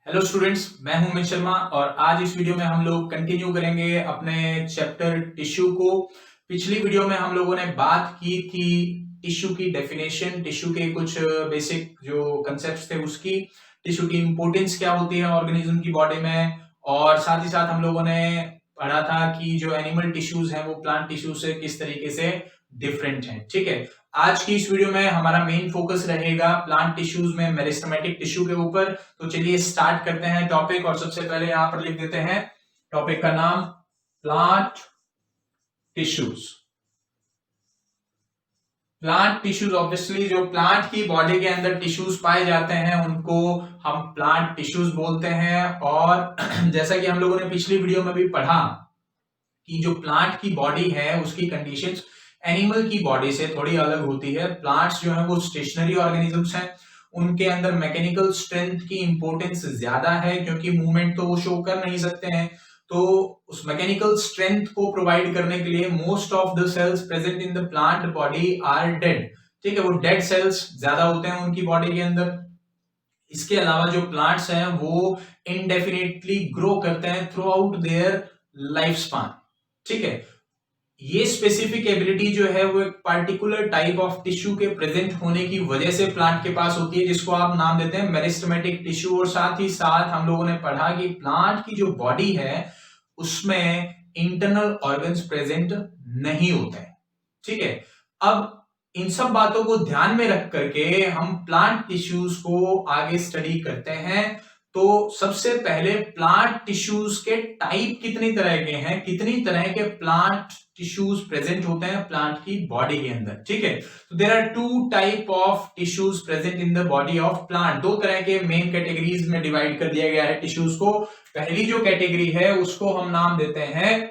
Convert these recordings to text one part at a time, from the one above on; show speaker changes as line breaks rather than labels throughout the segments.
Hello students, मैं हूं अमित शर्मा और आज इस वीडियो में हम लोग कंटिन्यू करेंगे अपने चैप्टर टिश्यू को। पिछली वीडियो में हम लोगों ने बात की थी टिश्यू की डेफिनेशन, टिश्यू के कुछ बेसिक जो कंसेप्ट्स थे उसकी, टिश्यू की इंपॉर्टेंस क्या होती है ऑर्गेनिज्म की बॉडी में, और साथ ही साथ हम लोगों ने पढ़ा था कि जो एनिमल टिश्यूज हैं वो प्लांट टिश्यू से किस तरीके से डिफरेंट हैं। ठीक है, आज की इस वीडियो में हमारा मेन फोकस रहेगा प्लांट टिश्यूज में मेरिस्टेमेटिक टिश्यू के ऊपर। तो चलिए स्टार्ट करते हैं टॉपिक, और सबसे पहले यहां पर लिख देते हैं टॉपिक का नाम plant tissues. Plant tissues obviously जो प्लांट की बॉडी के अंदर टिश्यूज पाए जाते हैं उनको हम प्लांट टिश्यूज बोलते हैं। और जैसा कि हम लोगों ने पिछली वीडियो में भी पढ़ा कि जो प्लांट की बॉडी है उसकी कंडीशंस एनिमल की बॉडी से थोड़ी अलग होती है। प्लांट्स जो है वो स्टेशनरी ऑर्गेनिजम्स हैं, उनके अंदर मैकेनिकल स्ट्रेंथ की इंपॉर्टेंस ज्यादा है क्योंकि मूवमेंट तो वो शो कर नहीं सकते हैं। तो उस मैकेनिकल स्ट्रेंथ को प्रोवाइड करने के लिए most of the cells present in the plant body are dead. ठीक है, वो डेड सेल्स ज्यादा होते हैं उनकी बॉडी के अंदर। इसके अलावा जो प्लांट्स हैं वो इनडेफिनेटली ग्रो करते हैं through out their life span. ठीक है, ये स्पेसिफिक एबिलिटी जो है वो एक पार्टिकुलर टाइप ऑफ टिश्यू के प्रेजेंट होने की वजह से प्लांट के पास होती है, जिसको आप नाम देते हैं मेरिस्टेमेटिक टिश्यू। और साथ ही साथ हम लोगों ने पढ़ा कि प्लांट की जो बॉडी है उसमें इंटरनल ऑर्गन्स प्रेजेंट नहीं होते हैं। ठीक है, अब इन सब बातों को ध्यान में रख करके हम प्लांट टिश्यूज को आगे स्टडी करते हैं। तो सबसे पहले प्लांट टिश्यूज के टाइप कितनी तरह के हैं, कितनी तरह के प्लांट टिश्यूज प्रेजेंट होते हैं प्लांट की बॉडी के अंदर। ठीक है, तो there are two type of tissues present in the body of plant. दो तरह के मेन कैटेगरीज में डिवाइड कर दिया गया है टिश्यूज को। पहली जो कैटेगरी है उसको हम नाम देते हैं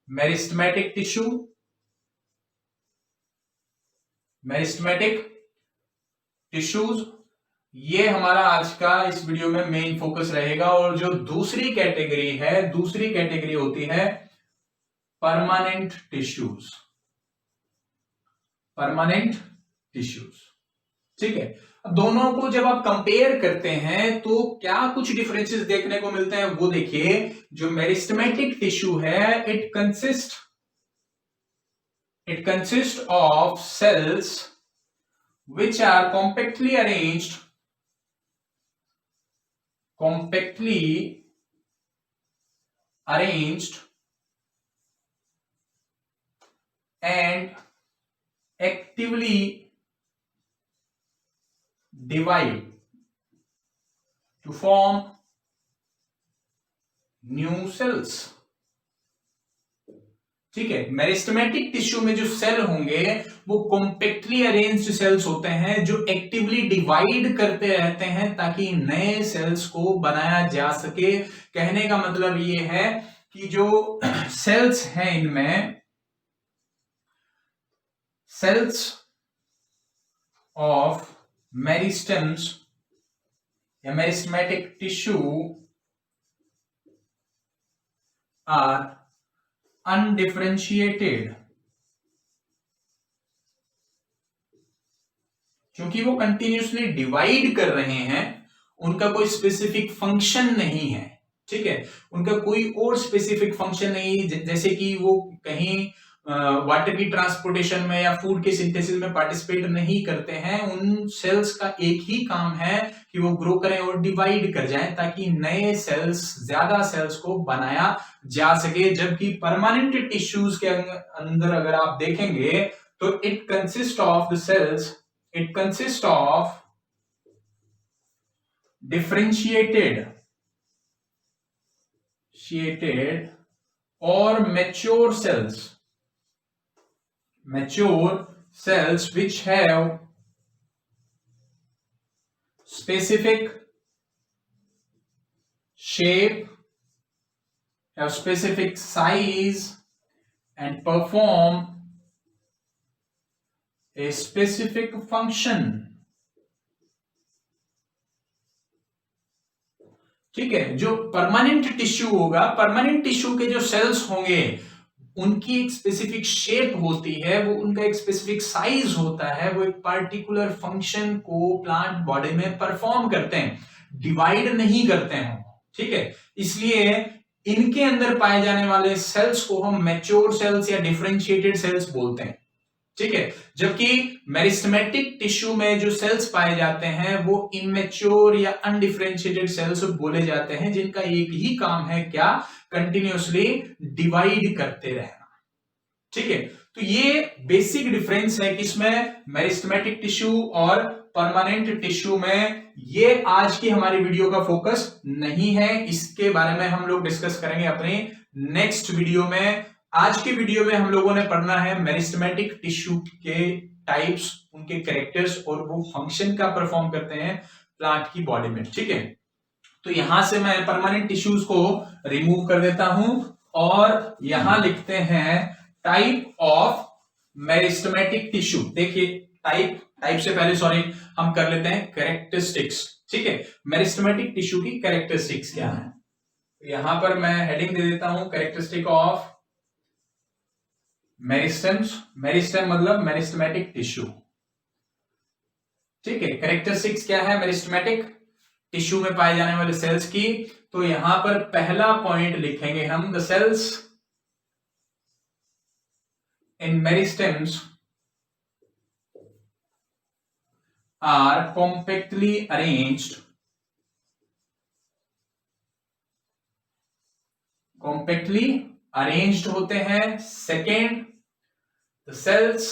मेरिस्टेमेटिक टिश्यू। मेरिस्टेमेटिक टिश्यूज, ये हमारा आज का इस वीडियो में मेन फोकस रहेगा। और जो दूसरी कैटेगरी है, दूसरी कैटेगरी होती है परमानेंट टिश्यूज। परमानेंट टिश्यूज, ठीक है। अब दोनों को जब आप कंपेयर करते हैं तो क्या कुछ डिफरेंसेस देखने को मिलते हैं वो देखिए। जो मेरिस्टेमेटिक टिश्यू है it consist of cells which are compactly arranged and actively divide to form new cells। ठीक है, मेरिस्टेमेटिक टिश्यू में जो सेल होंगे वो कॉम्पैक्टली अरेंज्ड सेल्स होते हैं जो एक्टिवली डिवाइड करते रहते हैं ताकि नए सेल्स को बनाया जा सके। कहने का मतलब ये है कि जो सेल्स हैं इनमें, सेल्स ऑफ मेरिस्टेम्स या मेरिस्टेमेटिक टिश्यू आर अनडिफरेंशिएटेड, क्योंकि वो कंटिन्यूसली डिवाइड कर रहे हैं, उनका कोई स्पेसिफिक फंक्शन नहीं है। ठीक है, उनका कोई और स्पेसिफिक फंक्शन नहीं, जैसे कि वो कहीं वाटर की ट्रांसपोर्टेशन में या फूड के सिंथेसिस में पार्टिसिपेट नहीं करते हैं। उन सेल्स का एक ही काम है कि वो ग्रो करें और डिवाइड कर जाएं ताकि नए सेल्स, ज्यादा सेल्स को बनाया जा सके। जबकि परमानेंट टिश्यूज के अंदर अगर आप देखेंगे तो it consist of the cells, it consist of differentiated or mature cells which have specific shape, have specific size and perform a specific function। ठीक है, जो परमानेंट टिश्यू होगा, परमानेंट टिश्यू के जो सेल्स होंगे उनकी एक स्पेसिफिक शेप होती है, वो उनका एक स्पेसिफिक साइज होता है, वो एक पार्टिकुलर फंक्शन को प्लांट बॉडी में परफॉर्म करते हैं। डिवाइड नहीं करते हैं, ठीक है। इसलिए इनके अंदर पाए जाने वाले सेल्स को हम मैच्योर सेल्स या डिफरेंशिएटेड सेल्स बोलते हैं, ठीक है। जबकि मेरिस्टेमेटिक टिश्यू में जो सेल्स पाए जाते हैं वो इमेच्योर या अनडिफरेंशिएटेड सेल्स बोले जाते हैं, जिनका एक ही काम है क्या, कंटिन्यूअसली डिवाइड करते रहना, ठीक है। तो ये बेसिक डिफरेंस है किसमें, मेरिस्टेमेटिक टिश्यू और परमानेंट टिश्यू में। ये आज की हमारी वीडियो का फोकस नहीं है, इसके बारे में हम लोग डिस्कस करेंगे अपने नेक्स्ट वीडियो में। आज के वीडियो में हम लोगों ने पढ़ना है मेरिस्टेमेटिक टिश्यू के टाइप्स, उनके कैरेक्टर्स और वो फंक्शन का परफॉर्म करते हैं प्लांट की बॉडी में, ठीक है। तो यहां से मैं परमानेंट टिश्यूज को रिमूव कर देता हूं और यहां लिखते हैं टाइप ऑफ मेरिस्टेमेटिक टिश्यू। देखिए टाइप से पहले सॉरी हम कर लेते हैं कैरेक्टरिस्टिक्स, ठीक है। मेरिस्टेमेटिक टिश्यू की कैरेक्टरिस्टिक्स क्या है, यहां पर मैं हेडिंग दे देता हूं कैरेक्टरिस्टिक ऑफ मेरिस्टेम्स। मेरिस्टेम मतलब मेरिस्टेमेटिक टिश्यू, ठीक है। कैरेक्टरिस्टिक्स क्या है मेरिस्टेमेटिक टिश्यू में पाए जाने वाले सेल्स की, तो यहां पर पहला पॉइंट लिखेंगे हम, the cells in meristems are compactly arranged होते हैं। Second, the cells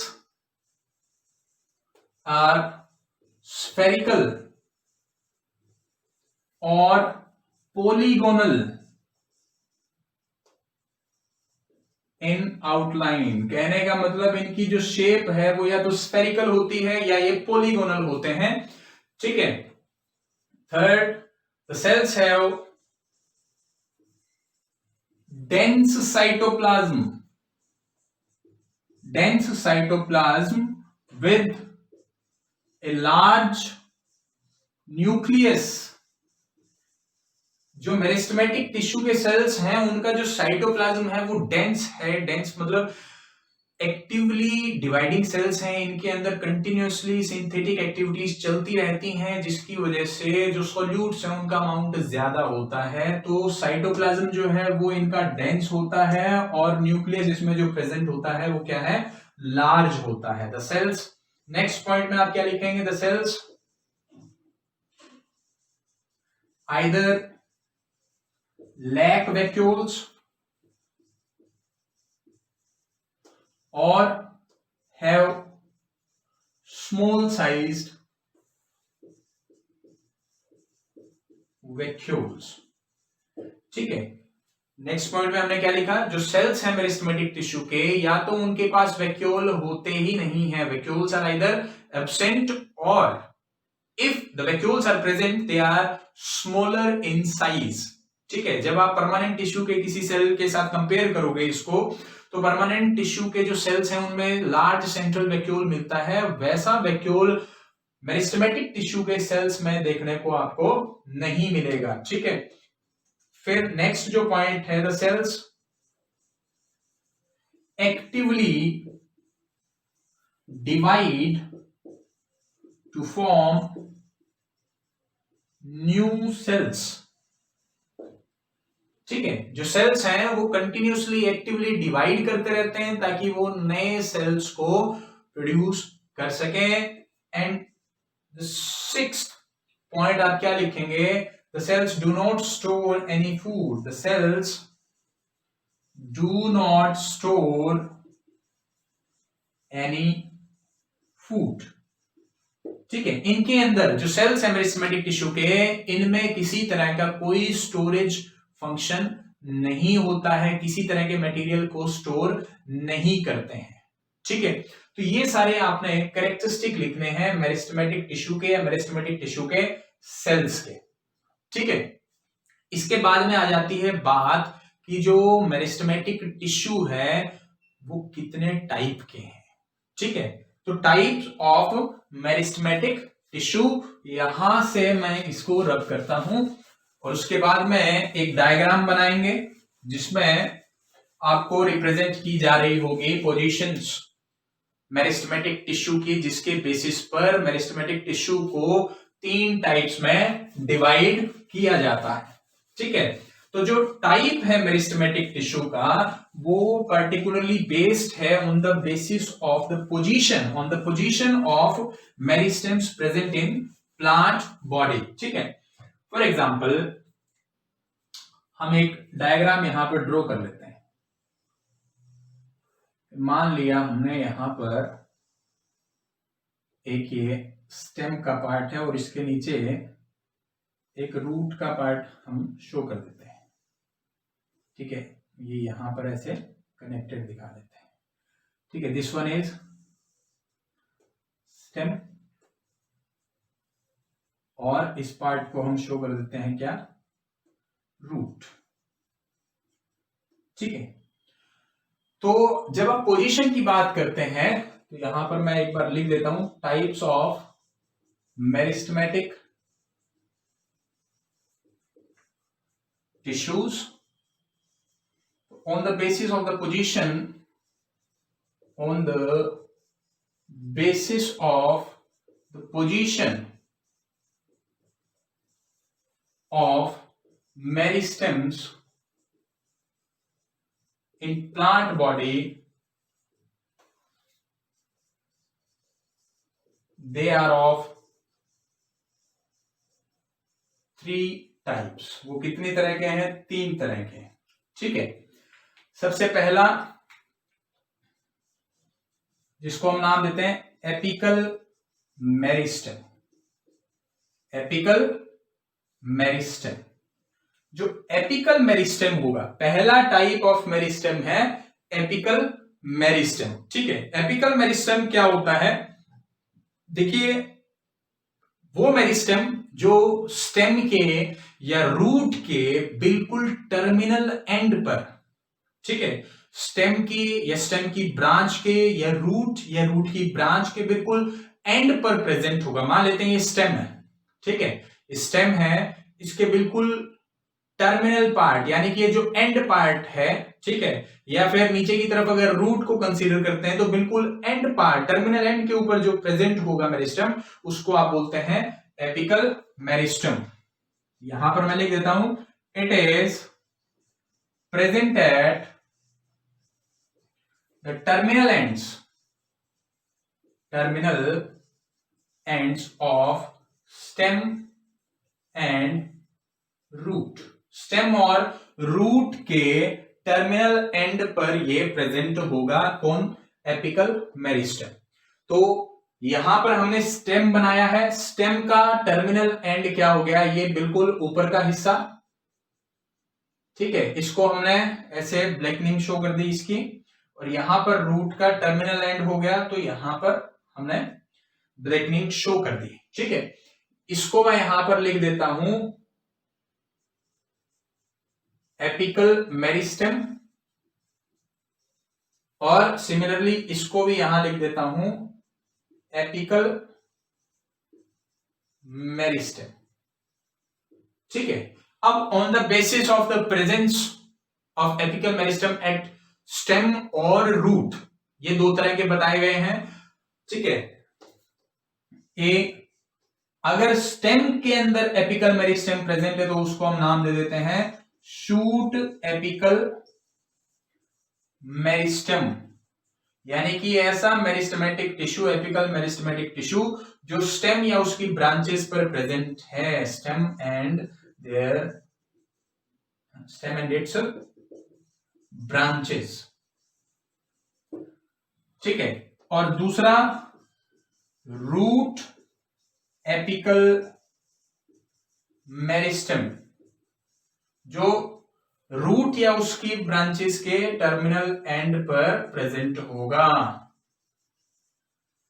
are spherical और polygonal इन आउटलाइन। कहने का मतलब इनकी जो शेप है वो या तो स्फेरिकल होती है या ये पॉलीगोनल होते हैं, ठीक है। Third, the cells have dense cytoplasm with a large nucleus. जो मेरिस्टेमेटिक टिश्यू के सेल्स हैं उनका जो साइटोप्लाज्म है वो डेंस है। डेंस मतलब एक्टिवली डिवाइडिंग सेल्स हैं, इनके अंदर कंटिन्यूअसली सिंथेटिक एक्टिविटीज चलती रहती हैं, जिसकी वजह से जो सॉल्यूट्स हैं उनका अमाउंट ज्यादा होता है। तो साइटोप्लाज्म जो है वो इनका डेंस होता है और न्यूक्लियस इसमें जो प्रेजेंट होता है वो क्या है, लार्ज होता है। द सेल्स, नेक्स्ट पॉइंट में आप क्या लिखेंगे, the cells either lack vacuoles or have small sized vacuoles, ठीक है। नेक्स्ट पॉइंट में हमने क्या लिखा, जो सेल्स हैं मेरिस्टेमेटिक टिश्यू के या तो उनके पास वैक्यूल होते ही नहीं है, वैक्यूल्स आर आइदर एब्सेंट और if the vacuoles are present they are smaller in size, ठीक है। जब आप परमानेंट टिश्यू के किसी सेल के साथ कंपेयर करोगे इसको, तो परमानेंट टिश्यू के जो सेल्स हैं उनमें लार्ज सेंट्रल वैक्यूल मिलता है, वैसा वैक्यूल मेरिस्टेमेटिक टिश्यू के सेल्स में देखने को आपको नहीं मिलेगा, ठीक है। फिर नेक्स्ट जो पॉइंट है, the cells actively divide to form new cells, ठीक है। जो सेल्स हैं वो कंटिन्यूअसली एक्टिवली डिवाइड करते रहते हैं ताकि वो नए सेल्स को प्रोड्यूस कर सकें। एंड द सिक्स्थ पॉइंट आप क्या लिखेंगे, the sales do not store any food, the sales do not store any food, ठीक है। इनके अंदर जो सेल्स है मेरिस्टेमेटिक टिश्यू के, इनमें किसी तरह का कोई स्टोरेज फंक्शन नहीं होता है, किसी तरह के मटेरियल को स्टोर नहीं करते हैं, ठीक है। तो ये सारे आपने कैरेक्टरिस्टिक लिखने हैं मेरिस्टेमेटिक टिश्यू के या मेरिस्टेमेटिक टिश्यू के सेल्स के, ठीक है। इसके बाद में आ जाती है बात कि जो मेरिस्टेमेटिक टिश्यू है वो कितने टाइप के हैं, ठीक है। तो टाइप्स ऑफ मेरिस्टेमेटिक टिश्यू, यहां से मैं इसको रब करता हूं और उसके बाद में एक डायग्राम बनाएंगे जिसमें आपको रिप्रेजेंट की जा रही होगी पोजीशंस मेरिस्टेमेटिक टिश्यू की, जिसके बेसिस पर मेरिस्टेमेटिक टिश्यू को 3 टाइप्स में डिवाइड किया जाता है। ठीक है, तो जो टाइप है मेरिस्टेमेटिक टिश्यू का वो पर्टिकुलरली बेस्ड है on the basis of the position of meristems present in plant body. ठीक है, फॉर एग्जांपल हम एक डायग्राम यहां पर ड्रॉ कर लेते हैं। मान लिया हमने यहां पर एक ये स्टेम का पार्ट है और इसके नीचे एक रूट का पार्ट हम शो कर देते हैं। ठीक है, ये यहां पर ऐसे कनेक्टेड दिखा देते हैं। ठीक है, दिस वन इज स्टेम और इस पार्ट को हम शो कर देते हैं क्या, रूट। ठीक है, तो जब आप पोजीशन की बात करते हैं तो यहां पर मैं एक बार लिख देता हूं, types of meristematic tissues on the basis of the position, on the basis of the position of meristems in plant body, they are of 3 types। वो कितनी तरह के हैं, 3 तरह के हैं। ठीक है, सबसे पहला जिसको हम नाम देते हैं एपिकल मेरिस्टेम। एपिकल मेरिस्टेम, जो एपिकल मेरिस्टेम होगा, पहला टाइप ऑफ मेरिस्टेम है एपिकल मेरिस्टेम। ठीक है, एपिकल मेरिस्टेम क्या होता है, देखिए वो मेरिस्टेम जो स्टेम के या रूट के बिल्कुल टर्मिनल एंड पर, ठीक है, स्टेम की या स्टेम की ब्रांच के या रूट की ब्रांच के बिल्कुल एंड पर प्रेजेंट होगा। मान लेते हैं ये स्टेम है। ठीक है, स्टेम है, इसके बिल्कुल टर्मिनल पार्ट यानी कि ये जो एंड पार्ट है, ठीक है, या फिर नीचे की तरफ अगर रूट को कंसीडर करते हैं तो बिल्कुल एंड पार्ट, टर्मिनल एंड के ऊपर जो प्रेजेंट होगा मेरिस्टेम, उसको आप बोलते हैं एपिकल मेरिस्टेम। यहां पर मैं लिख देता हूं, it is present at the terminal ends of stem and root। Stem और रूट के टर्मिनल एंड पर ये प्रेजेंट होगा, कौन, एपिकल मेरिस्टेम। तो यहां पर हमने स्टेम बनाया है, स्टेम का टर्मिनल एंड क्या हो गया, ये बिल्कुल ऊपर का हिस्सा। ठीक है, इसको हमने ऐसे ब्लैकनिंग शो कर दी इसकी, और यहां पर रूट का टर्मिनल एंड हो गया, तो यहां पर हमने ब्लैकनिंग शो कर दी। ठीक है, इसको मैं यहां पर लिख देता हूं एपिकल मेरिस्टेम, और सिमिलरली इसको भी यहां लिख देता हूं एपिकल मेरिस्टेम। ठीक है, अब on the basis of the presence of apical meristem at stem और रूट, ये 2 तरह के बताए गए हैं। ठीक है, अगर स्टेम के अंदर एपिकल मेरिस्टेम प्रेजेंट है तो उसको हम नाम दे देते हैं शूट एपिकल मेरिस्टेम, यानी कि ऐसा meristematic tissue, apical meristematic tissue जो स्टेम या उसकी ब्रांचेस पर प्रेजेंट है, स्टेम एंड इट्स ब्रांचेस। ठीक है, और दूसरा रूट एपिकल मेरिस्टेम, जो रूट या उसकी ब्रांचेस के टर्मिनल एंड पर प्रेजेंट होगा।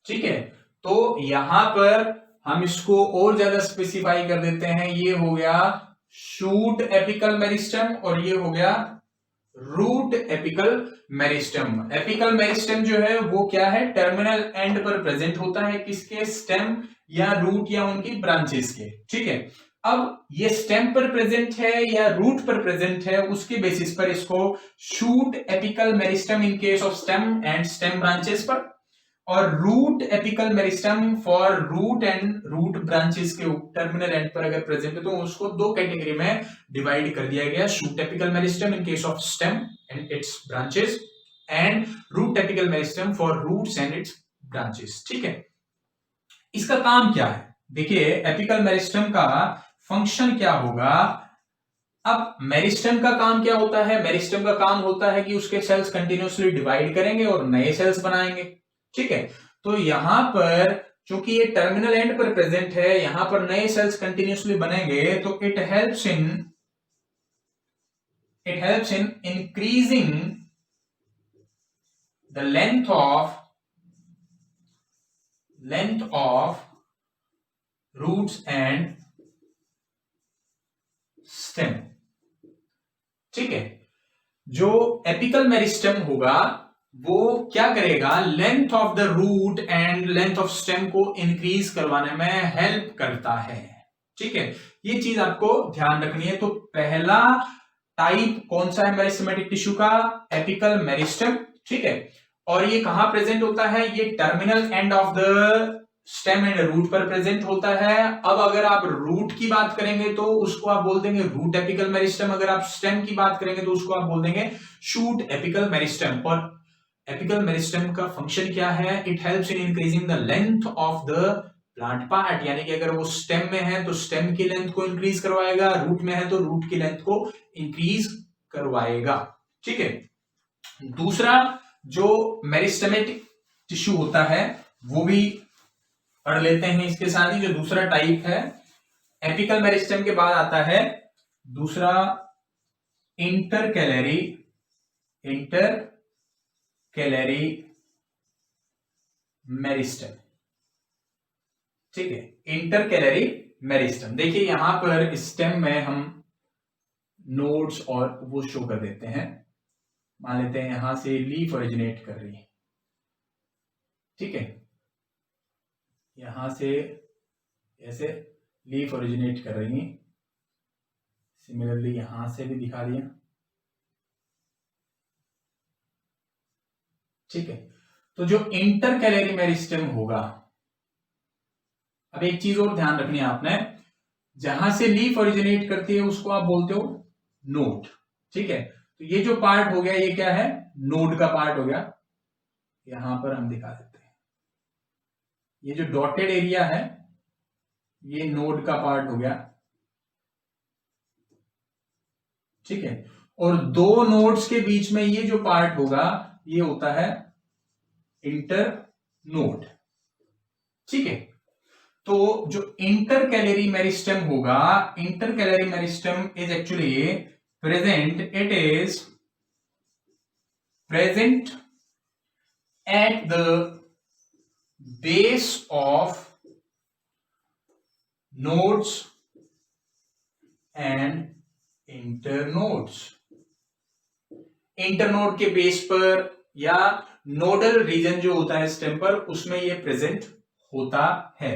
ठीक है, तो यहां पर हम इसको और ज्यादा स्पेसिफाई कर देते हैं, ये हो गया शूट एपिकल मेरिस्टेम और ये हो गया root apical meristem. Apical meristem जो है वो क्या है, टर्मिनल एंड पर प्रेजेंट होता है, किसके, स्टेम या रूट या उनकी ब्रांचेस के। ठीक है, अब ये स्टेम पर प्रेजेंट है या रूट पर प्रेजेंट है, उसके बेसिस पर इसको shoot apical meristem in case of stem and stem branches पर, और root apical meristem for root and root branches के टर्मिनल एंड पर अगर प्रेजेंट है तो उसको दो कैटेगरी में डिवाइड कर दिया गया, shoot apical meristem in case of stem and its branches and root apical meristem for roots and its branches. ठीक है, इसका काम क्या है? देखिए एपिकल मेरिस्टम का फंक्शन क्या होगा। अब मेरिस्टम का काम क्या होता है? मेरिस्टम का काम होता है कि उसके सेल्स कंटिन्यूअसली डिवाइड करेंगे और नए सेल्स बनाएंगे। ठीक है, तो यहां पर चूंकि ये टर्मिनल एंड पर प्रेजेंट है, यहां पर नए सेल्स कंटिन्यूअसली बनेंगे, तो it helps in increasing the length of roots and stem. ठीक है, जो एपिकल मेरिस्टम होगा वो क्या करेगा? Length of the root and length of stem को इंक्रीज करवाने में हेल्प करता है। ठीक है, ये चीज आपको ध्यान रखनी है। तो पहला टाइप कौन सा है मेरिस्टेमेटिक टिश्यू का? Apical meristem. ठीक है, और ये कहां प्रेजेंट होता है? ये terminal end of the stem and root पर प्रेजेंट होता है। अब अगर आप रूट की बात करेंगे तो उसको आप बोल देंगे रूट एपिकल मेरिस्टम, अगर आप स्टेम की बात करेंगे तो उसको आप बोल देंगे शूट एपिकल मेरिस्टम। और एपिकल मेरिस्टम का फंक्शन क्या है? It helps in increasing the length of the plant part, यानी कि अगर वो स्टेम में है तो स्टेम की लेंथ को इंक्रीज करवाएगा, रूट में है तो रूट की लेंथ को इंक्रीज करवाएगा। ठीक है, दूसरा जो मेरिस्टेमेटिक टिश्यू होता है वो भी पढ़ लेते हैं इसके साथ ही। जो दूसरा टाइप है एपिकल मेरिस्टम के बाद आता है दूसरा इंटरकैलरी मेरिस्टम। ठीक है, इंटरकैलरी मेरिस्टम। देखिए यहां पर स्टेम में हम नोड्स और वो शो कर देते हैं। मान लेते हैं यहां से लीफ ओरिजिनेट कर रही है। ठीक है, यहां से ऐसे लीफ ओरिजिनेट कर रही है। सिमिलरली यहां से भी दिखा दिया। ठीक है, तो जो इंटरकैलरी मेरिस्टम होगा, अब एक चीज और ध्यान रखनी है आपने, जहां से लीफ ओरिजिनेट करती है उसको आप बोलते हो नोड। ठीक है, तो ये जो पार्ट हो गया ये क्या है? नोड का पार्ट हो गया। यहां पर हम दिखा देते हैं, ये जो डॉटेड एरिया है ये नोड का पार्ट हो गया। ठीक है, और दो नोड्स के बीच में ये जो पार्ट होगा ये होता है इंटर नोड। ठीक है, तो जो इंटरकैलरी मेरिस्टम होगा, intercalary meristem is actually present, it is present at the base of nodes and internodes. Internode के बेस पर या नोडल रीजन जो होता है स्टेम पर, उसमें ये प्रेजेंट होता है।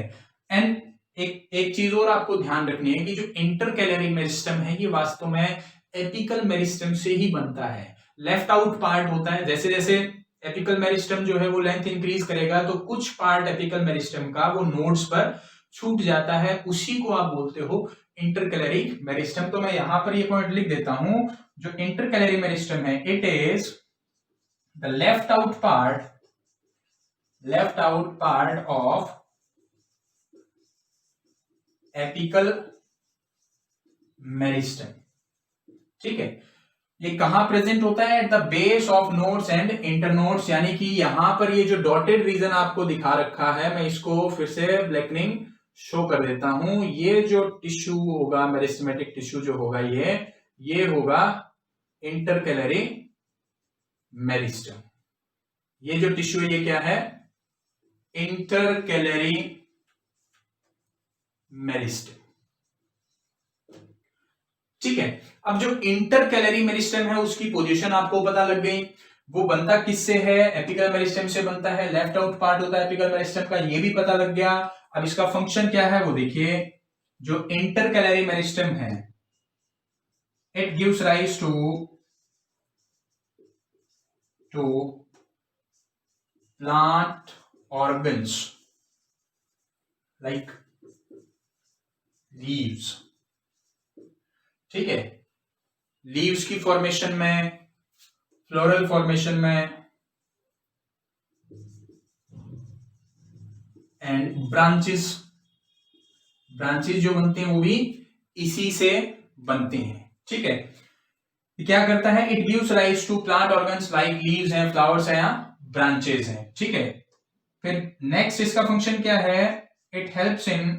एंड एक चीज और आपको ध्यान रखनी है कि जो इंटरकैलरी मेरिस्टम है ये वास्तव में एपिकल मेरिस्टम से ही बनता है। लेफ्ट आउट पार्ट होता है, जैसे जैसे एपिकल मेरिस्टम जो है वो लेंथ इंक्रीज करेगा तो कुछ पार्ट एपिकल मेरिस्टम का वो नोड्स पर छूट जाता है, उसी को आप बोलते हो इंटरकैलरी मेरिस्टम। तो मैं यहां पर ये पॉइंट लिख देता हूं, जो इंटरकैलरी मेरिस्टम है it is the left out part of apical meristem. ठीक है, ये कहां प्रेजेंट होता है? At the base of nodes and internodes, यानी कि यहां पर ये जो डॉटेड रीजन आपको दिखा रखा है, मैं इसको फिर से ब्लैकनिंग शो कर देता हूं। ये जो टिश्यू होगा, मेरिस्टेमेटिक टिश्यू जो होगा ये होगा इंटरकैलरी मेरिस्टम। ये जो टिश्यू है ये क्या है? Intercalary meristem. ठीक है, अब जो इंटरकैलरी मेरिस्टम है उसकी पोजीशन आपको पता लग गई। वो बनता किससे है? एपिकल मेरिस्टम से बनता है। लेफ्ट आउट पार्ट होता है एपिकल मेरिस्टम का, ये भी पता लग गया। अब इसका फंक्शन क्या है वो देखिए। जो इंटरकैलरी मेरिस्टम है it gives rise to plant organs like leaves, ठीक है, लीव्स की फॉर्मेशन में, फ्लोरल फॉर्मेशन में, एंड ब्रांचेस, ब्रांचेस जो बनते हैं वो भी इसी से बनते हैं, ठीक है। क्या करता है, it gives rise to plant organs like leaves हैं, फ्लावर्स हैं या ब्रांचेस हैं, ठीक है। फिर नेक्स्ट इसका फंक्शन क्या है, it helps in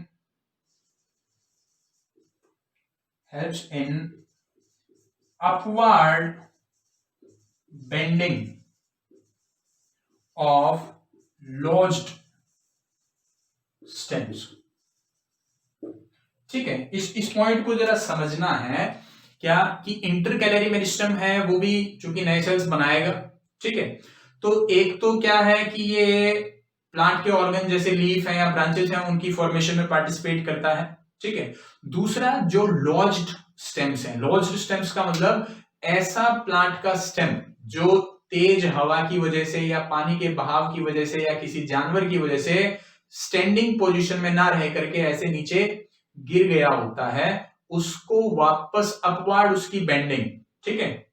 upward bending of lodged stems, ठीक है। इस पॉइंट को जरा समझना है क्या कि इंटरकैलरी मेरिस्टम है वो भी चूंकि नए सेल्स बनाएगा, ठीक है। तो एक तो क्या है कि ये प्लांट के ऑर्गन जैसे लीफ है या ब्रांचेस हैं उनकी फॉर्मेशन में पार्टिसिपेट करता है, ठीक है। दूसरा जो लॉज्ड स्टेम्स हैं, लॉज्ड स्टेम्स का मतलब ऐसा प्लांट का स्टेम जो तेज हवा की वजह से या पानी के बहाव की वजह से या किसी जानवर की वजह से स्टैंडिंग पोजीशन में ना रह करके ऐसे नीचे गिर गया होता है, उसको वापस अपवर्ड उसकी बेंडिंग, ठीक है,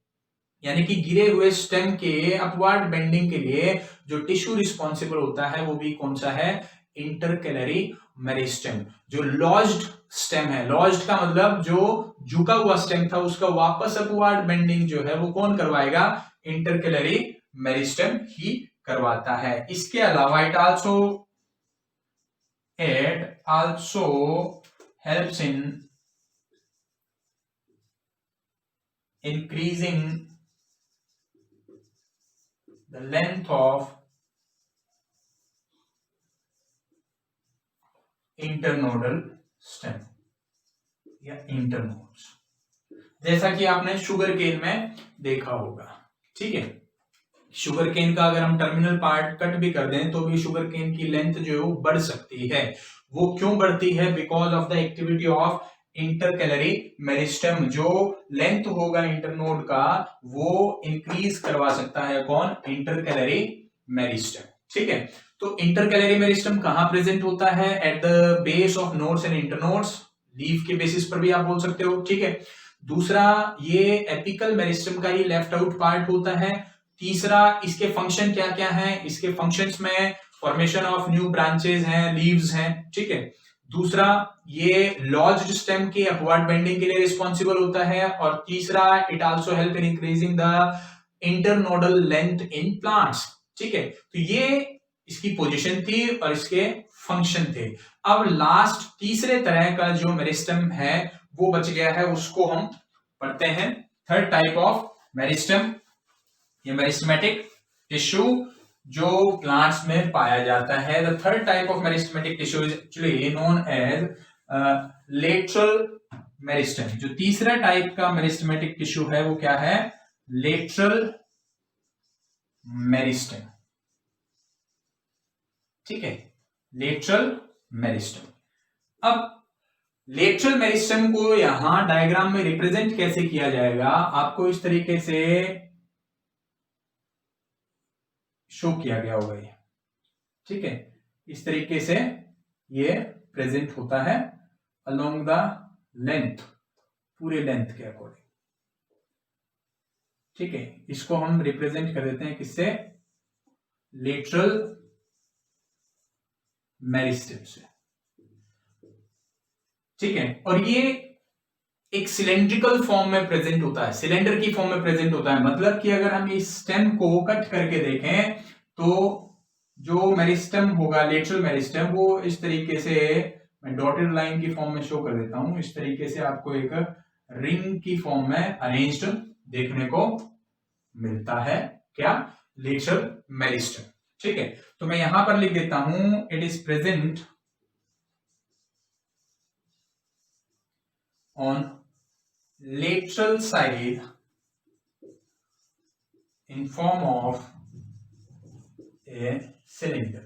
यानी कि गिरे हुए स्टेम के अपवर्ड बेंडिंग के लिए जो टिश्यू रिस्पॉन्सिबल होता है वो भी कौन सा है, इंटरकैलरी मेरिस्टेम। जो लॉज्ड स्टेम है, लॉज्ड का मतलब जो झुका हुआ स्टेम था उसका वापस अपवर्ड बेंडिंग जो है वो कौन करवाएगा, इंटरकैलरी मेरिस्टेम ही करवाता है। इसके अलावा it also helps in increasing the length of internodal stem या इंटरनोड्स, जैसा कि आपने शुगर केन में देखा होगा, ठीक है। शुगर केन का अगर हम टर्मिनल पार्ट कट भी कर दें तो भी शुगर केन की लेंथ जो है वो बढ़ सकती है। वो क्यों बढ़ती है, because of the activity of intercalary meristem. जो लेंथ होगा इंटरनोड का वो इंक्रीज करवा सकता है कौन, इंटरकैलरी मेरिस्टेम, ठीक है। तो इंटरकैलरी मेरिस्टेम कहां प्रेजेंट होता है, at the base of nodes and internodes, leaf के बेसिस पर भी आप बोल सकते हो, ठीक है। दूसरा ये एपिकल मेरिस्टेम का ही लेफ्ट आउट पार्ट होता है। तीसरा इसके फंक्शन क्या क्या हैं, इसके फंक्शंस में फॉर्मेशन ऑफ न्यू ब्रांचेस हैं, लीव्स हैं, ठीक है। दूसरा ये लॉज्ड स्टेम के अपवर्ड बेंडिंग के लिए रिस्पॉन्सिबल होता है। और तीसरा it also help in increasing the internodal length in plants, ठीक है। तो ये इसकी पोजीशन थी और इसके फंक्शन थे। अब लास्ट तीसरे तरह का जो मेरिस्टेम है वो बच गया है, उसको हम पढ़ते हैं। थर्ड टाइप ऑफ मेरिस्टेम, ये मेरिस्टेमेटिक टिश्यू जो प्लांट्स में पाया जाता है। The third type of meristematic tissue is actually known as lateral meristem. जो तीसरा टाइप का मेरिस्टेमेटिक टिश्यू है वो क्या है, लेटरल मेरिस्टेम, ठीक है, लेटरल मेरिस्टेम। अब लेटरल मेरिस्टेम को यहां डायग्राम में रिप्रेजेंट कैसे किया जाएगा, आपको इस तरीके से शो किया गया होगा ये, ठीक है। इस तरीके से ये प्रेजेंट होता है अलोंग द लेंथ, पूरे लेंथ के अकॉर्डिंग, ठीक है। इसको हम रिप्रेजेंट कर देते हैं किससे, लेटरल मेरिस्टेम से, ठीक है। और ये एक सिलेंड्रिकल फॉर्म में प्रेजेंट होता है, सिलेंडर की फॉर्म में प्रेजेंट होता है। मतलब कि अगर हम इस स्टेम को कट करके देखें तो जो मेरिस्टेम होगा, लेटरल मेरिस्टेम, वो इस तरीके से, मैं डॉटेड लाइन की फॉर्म में शो कर देता हूं, इस तरीके से आपको एक रिंग की फॉर्म में अरेंज्ड देखने को मिलता है, क्या, लेटरल मेरिस्टेम, ठीक है। तो मैं यहां पर लिख देता हूं, it is present on lateral side in form of a cylinder,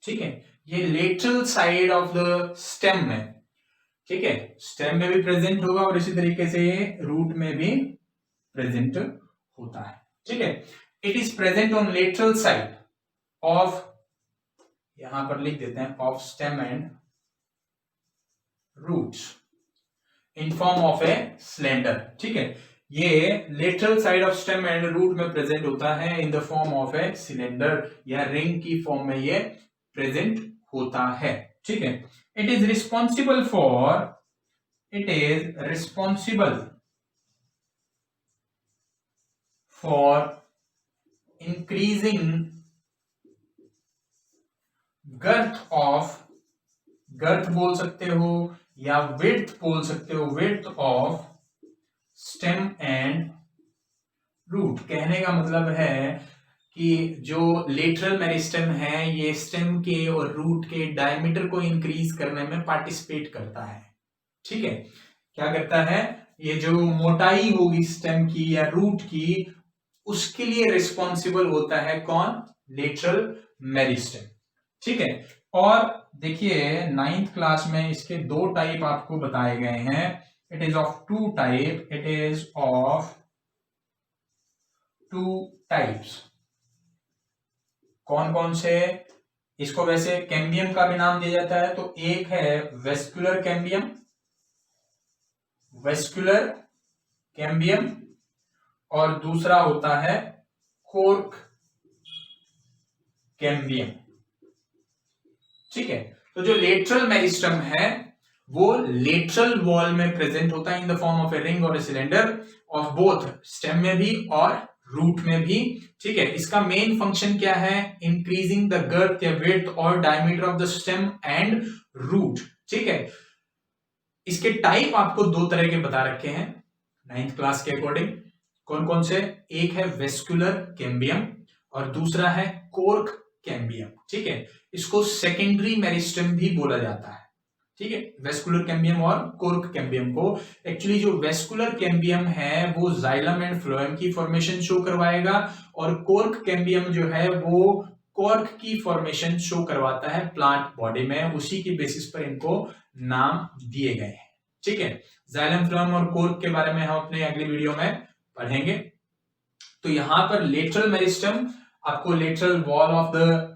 ठीक है। ये lateral side of the stem में, ठीक है, स्टेम में भी प्रेजेंट होगा और इसी तरीके से रूट में भी प्रेजेंट होता है, ठीक है। It is present on lateral side of, यहां पर लिख देते हैं of stem and roots in form of a cylinder. ठीक है, ये lateral side of stem and root में प्रेजेंट होता है in the form of a cylinder या रिंग की फॉर्म में ये प्रेजेंट होता है। ठीक है, it is responsible for increasing girth बोल सकते हो या विड्थ बोल सकते हो, width of stem and root. कहने का मतलब है कि जो लेटरल मेरिस्टेम है ये स्टेम के और रूट के डायमीटर को इंक्रीज करने में पार्टिसिपेट करता है। ठीक है, क्या करता है, ये जो मोटाई होगी स्टेम की या रूट की उसके लिए रिस्पॉन्सिबल होता है कौन, लेटरल मेरिस्टेम। ठीक है, और देखिए 9th क्लास में इसके दो टाइप आपको बताए गए हैं। It is of two types. कौन कौन से, इसको वैसे कैम्बियम का भी नाम दिया जाता है। तो एक है वेस्कुलर कैम्बियम और दूसरा होता है कोर्क कैम्बियम। ठीक है, तो जो लेटरल मेरिस्टम है वो लेटरल वॉल में प्रेजेंट होता है in the form of a ring और a cylinder of both stem में भी और रूट में भी। ठीक है, इसका मेन फंक्शन क्या है, इंक्रीजिंग द गर्थ या विड्थ और diameter of the stem and root. ठीक है, इसके टाइप आपको दो तरह के बता रखे हैं 9th क्लास के अकॉर्डिंग। कौन कौन से, एक है वेस्कुलर कैम्बियम और दूसरा है कोर्क कैम्बियम। ठीक है, इसको सेकेंडरी मेरिस्टम भी बोला जाता है। ठीक है, वेस्कुलर कैम्बियम और कोर्क कैम्बियम को। एक्चुअली जो वेस्कुलर कैम्बियम है वो जाइलम एंड फ्लोएम की फॉर्मेशन शो करवाएगा और कोर्क कैम्बियम जो है वो कॉर्क की फॉर्मेशन शो करवाता है प्लांट बॉडी में। उसी की बेसिस पर इनको नाम दिए गए हैं। ठीक है, जाइलम, फ्लोएम और कोर्क के बारे में हम अपने अगले वीडियो में पढ़ेंगे। तो यहां पर लेटरल मेरिस्टम आपको lateral wall of the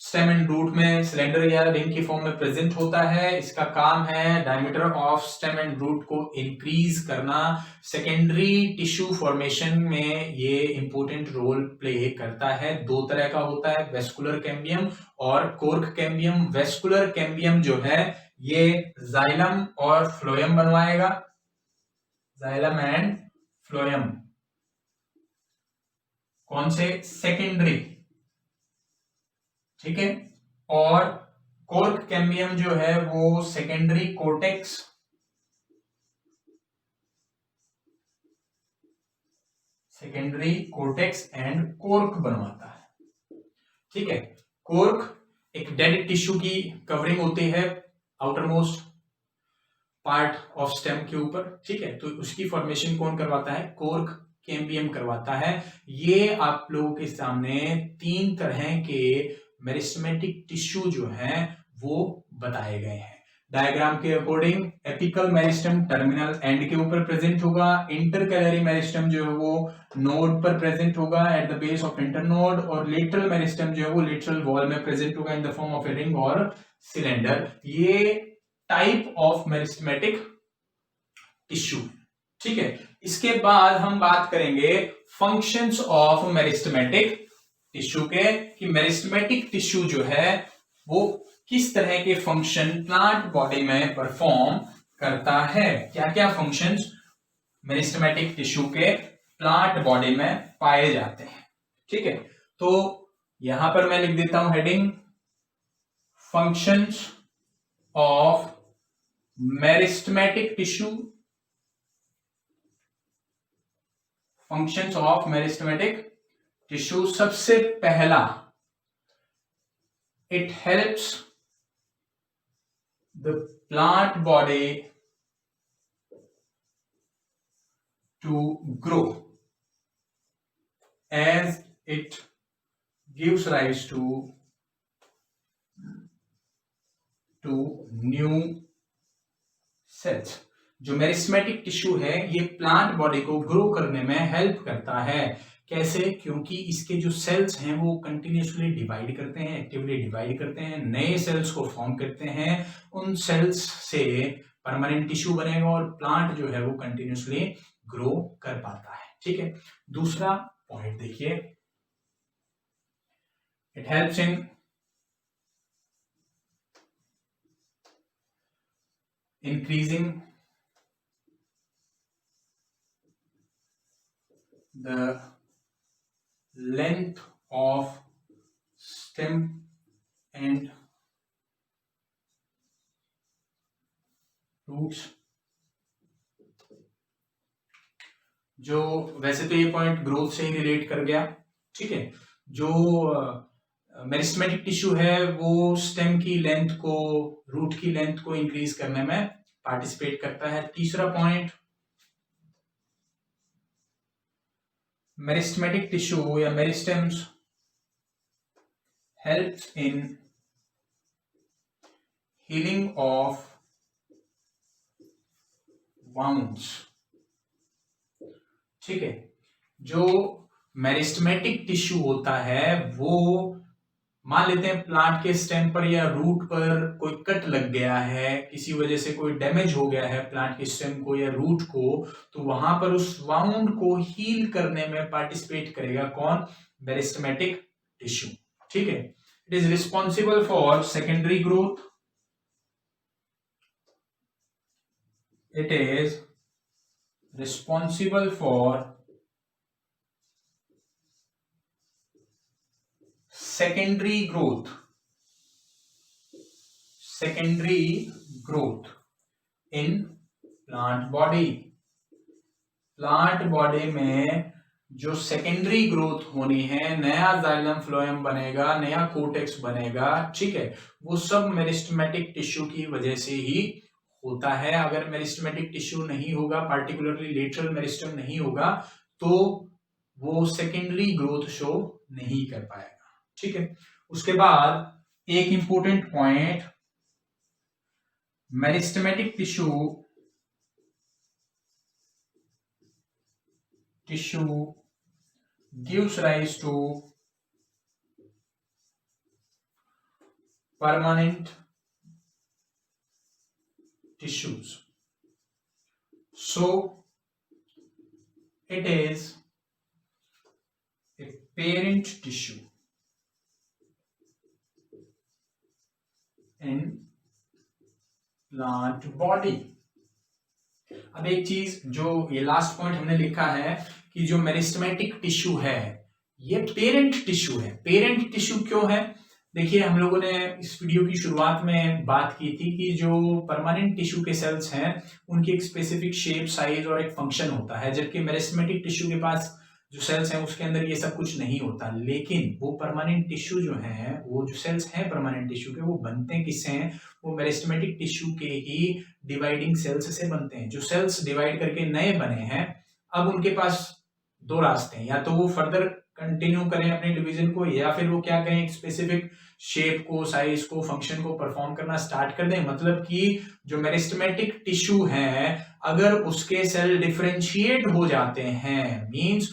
stem and root में सिलेंडर या रिंग की फॉर्म में प्रेजेंट होता है। इसका काम है diameter of stem and root को इंक्रीज करना। सेकेंडरी टिश्यू फॉर्मेशन में ये इंपॉर्टेंट रोल प्ले करता है। दो तरह का होता है, वेस्कुलर कैम्बियम और कोर्क कैम्बियम। वेस्कुलर कैम्बियम जो है ये जाइलम और फ्लोएम बनवाएगा, जाइलम एंड फ्लोएम। कौन से, सेकेंडरी। ठीक है, और कोर्क कैम्बियम जो है वो सेकेंडरी कोर्टेक्स एंड कोर्क बनवाता है। ठीक है, कोर्क एक डेड टिश्यू की कवरिंग होती है outer most part of stem के ऊपर। ठीक है, तो उसकी फॉर्मेशन कौन करवाता है, कोर्क कैम्बियम करवाता है। ये आप लोगों के सामने तीन तरह के मेरिस्टेमेटिक टिश्यू जो हैं वो बताए गए हैं डायग्राम के according. Apical meristem terminal and के ऊपर प्रेजेंट होगा। इंटरकैलरी मेरिस्टम जो है वो नोड पर प्रेजेंट होगा at the base of internode. और लेटरल मेरिस्टम जो है वो लेटरल वॉल में प्रेजेंट होगा इन the form of a ring और सिलेंडर। ये टाइप ऑफ मेरिस्टेमेटिक टिश्यू। ठीक है, इसके बाद हम बात करेंगे फंक्शंस ऑफ मेरिस्टेमेटिक टिश्यू के, कि मेरिस्टेमेटिक टिश्यू जो है वो किस तरह के फंक्शन प्लांट बॉडी में परफॉर्म करता है। क्या क्या फंक्शंस मेरिस्टेमेटिक टिश्यू के प्लांट बॉडी में पाए जाते हैं। ठीक है, तो यहां पर मैं लिख देता हूं heading, functions of meristematic tissue. Functions of meristematic tissue, सबसे पहला, it helps the plant body to grow as it gives rise to new cells. जो मेरिस्टेमेटिक टिश्यू है ये प्लांट बॉडी को ग्रो करने में हेल्प करता है। कैसे? क्योंकि इसके जो सेल्स हैं वो कंटिन्यूसली डिवाइड करते हैं, एक्टिवली डिवाइड करते हैं, नए सेल्स को फॉर्म करते हैं, उन सेल्स से परमानेंट टिश्यू बनेगा और प्लांट जो है वो कंटिन्यूसली ग्रो कर पाता है। ठीक है, दूसरा पॉइंट देखिए, it helps in increasing the length of stem and roots। जो वैसे तो ये पॉइंट ग्रोथ से ही रिलेट कर गया, ठीक है। जो मेरिस्टेमेटिक टिश्यू है वो स्टेम की लेंथ को, रूट की लेंथ को इंक्रीज करने में पार्टिसिपेट करता है। तीसरा पॉइंट, मेरिस्टेमेटिक टिश्यू या meristems helps in healing of wounds. ठीक है, जो मेरिस्टेमेटिक टिश्यू होता है वो, मान लेते हैं प्लांट के स्टेम पर या रूट पर कोई कट लग गया है, किसी वजह से कोई डैमेज हो गया है प्लांट के स्टेम को या रूट को, तो वहां पर उस वाउंड को हील करने में पार्टिसिपेट करेगा कौन? Meristematic tissue. ठीक है, it is responsible for secondary growth, it is responsible for secondary growth in plant body। Plant body में जो सेकेंडरी ग्रोथ होनी है, नया जाइलम फ्लोएम बनेगा, नया कोटेक्स बनेगा, ठीक है, वो सब मेरिस्टेमेटिक टिश्यू की वजह से ही होता है। अगर मेरिस्टेमेटिक टिश्यू नहीं होगा, पार्टिकुलरली लेटरल मेरिस्टेम नहीं होगा, तो वो सेकेंडरी ग्रोथ शो नहीं कर पाएगा। ठीक है, उसके बाद एक important point, meristematic tissue gives rise to permanent tissues, so it is a parent tissue in plant body। अब एक चीज, जो ये लास्ट पॉइंट हमने लिखा है कि जो मेरिस्टेमेटिक टिश्यू है ये पेरेंट टिश्यू है। पेरेंट टिश्यू क्यों है? देखिए, हम लोगों ने इस वीडियो की शुरुआत में बात की थी कि जो परमानेंट टिश्यू के सेल्स हैं उनकी एक स्पेसिफिक शेप, साइज और एक फंक्शन होता है, जबकि मेरिस्टेमेटिक टिश्यू के पास जो सेल्स हैं उसके अंदर ये सब कुछ नहीं होता। लेकिन वो परमानेंट टिश्यू जो है, वो जो सेल्स हैं परमानेंट टिश्यू के, वो बनते हैं किससे हैं? वो मेरिस्टेमेटिक टिश्यू के ही डिवाइडिंग सेल्स से बनते हैं। जो सेल्स डिवाइड करके नए बने हैं, अब उनके पास दो रास्ते हैं, या तो वो फर्दर कंटिन्यू करें अपने डिवीजन को, या फिर वो क्या करें, एक स्पेसिफिक शेप को, साइज को, फंक्शन को परफॉर्म करना स्टार्ट कर दें। मतलब कि जो मेरिस्टेमेटिक टिश्यू है, अगर उसके सेल डिफरेंशिएट हो जाते हैं, मींस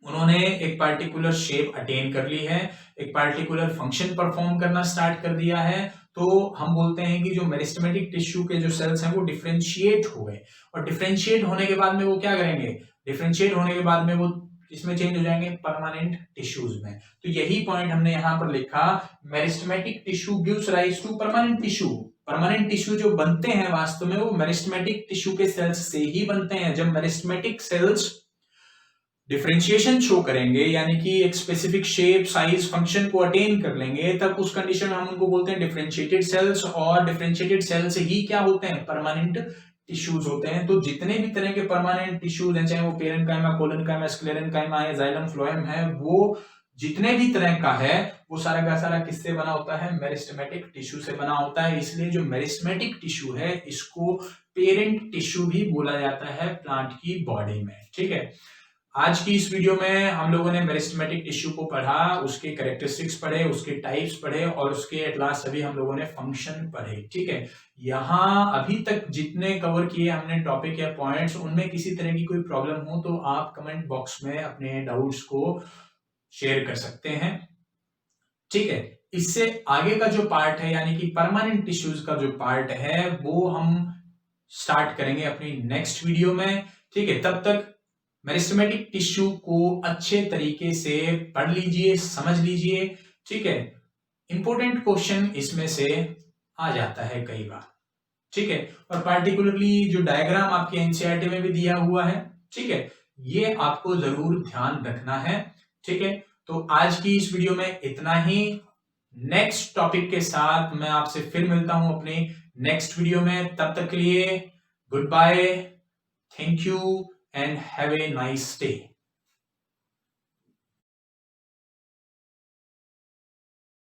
उन्होंने एक पार्टिकुलर शेप अटेन कर ली है, एक पार्टिकुलर फंक्शन परफॉर्म करना स्टार्ट कर दिया है, तो हम बोलते हैं कि जो मेरिस्टेमेटिक टिश्यू के जो सेल्स हैं वो डिफरेंशिएट हो गए। और डिफरेंशिएट होने के बाद में वो क्या करेंगे? डिफरेंशिएट होने के बाद में वो इसमें चेंज हो जाएंगे परमानेंट टिश्यूज में। तो यही पॉइंट हमने यहां पर लिखा, meristematic tissue gives rise to permanent tissue. Permanent tissue जो बनते हैं वास्तव में वो मेरिस्टेमेटिक टिश्यू के सेल्स से ही बनते हैं। जब मेरिस्टेमेटिक सेल्स डिफरेंशिएशन शो करेंगे, यानी कि एक स्पेसिफिक शेप, साइज, फंक्शन को अटेन कर लेंगे, तब उस कंडीशन में हम उनको बोलते हैं डिफरेंशिएटेड सेल्स। और डिफरेंशिएटेड सेल्स ही क्या होते हैं? परमानेंट टिश्यूज होते हैं। तो जितने भी तरह के परमानेंट टिश्यूज हैं, चाहे वो पेरेन्काइमा, कोलेनकाइमा, स्क्लेरेन्काइमा है, जाइलम फ्लोएम है, वो जितने भी तरह का है वो सारा का सारा किससे बना होता है? मेरिस्टेमेटिक टिश्यू से बना होता है। इसलिए जो मेरिस्टेमेटिक टिश्यू है इसको पेरेंट टिश्यू भी बोला जाता है प्लांट की बॉडी में। ठीक है, आज की इस वीडियो में हम लोगों ने मेरिस्टेमेटिक टिश्यू को पढ़ा, उसके कैरेक्टरिस्टिक्स पढ़े, उसके टाइप्स पढ़े और उसके एट लास्ट अभी हम लोगों ने फंक्शन पढ़े। ठीक है, यहाँ अभी तक जितने कवर किए हमने टॉपिक या पॉइंट्स, उनमें किसी तरह की कोई प्रॉब्लम हो तो आप कमेंट बॉक्स में अपने डाउट्स को शेयर कर सकते हैं। ठीक है, इससे आगे का जो पार्ट है यानी कि परमानेंट टिश्यूज का जो पार्ट है वो हम स्टार्ट करेंगे अपनी नेक्स्ट वीडियो में। ठीक है, तब तक मेरिस्टेमेटिक टिश्यू को अच्छे तरीके से पढ़ लीजिए, समझ लीजिए। ठीक है, इंपॉर्टेंट क्वेश्चन इसमें से आ जाता है कई बार। ठीक है, और पार्टिकुलरली जो डायग्राम आपके एनसीईआरटी में भी दिया हुआ है, ठीक है, ये आपको जरूर ध्यान रखना है। ठीक है, तो आज की इस वीडियो में इतना ही। नेक्स्ट टॉपिक के साथ मैं आपसे फिर मिलता हूं अपने नेक्स्ट वीडियो में। तब तक के लिए goodbye, thank you and have a nice day.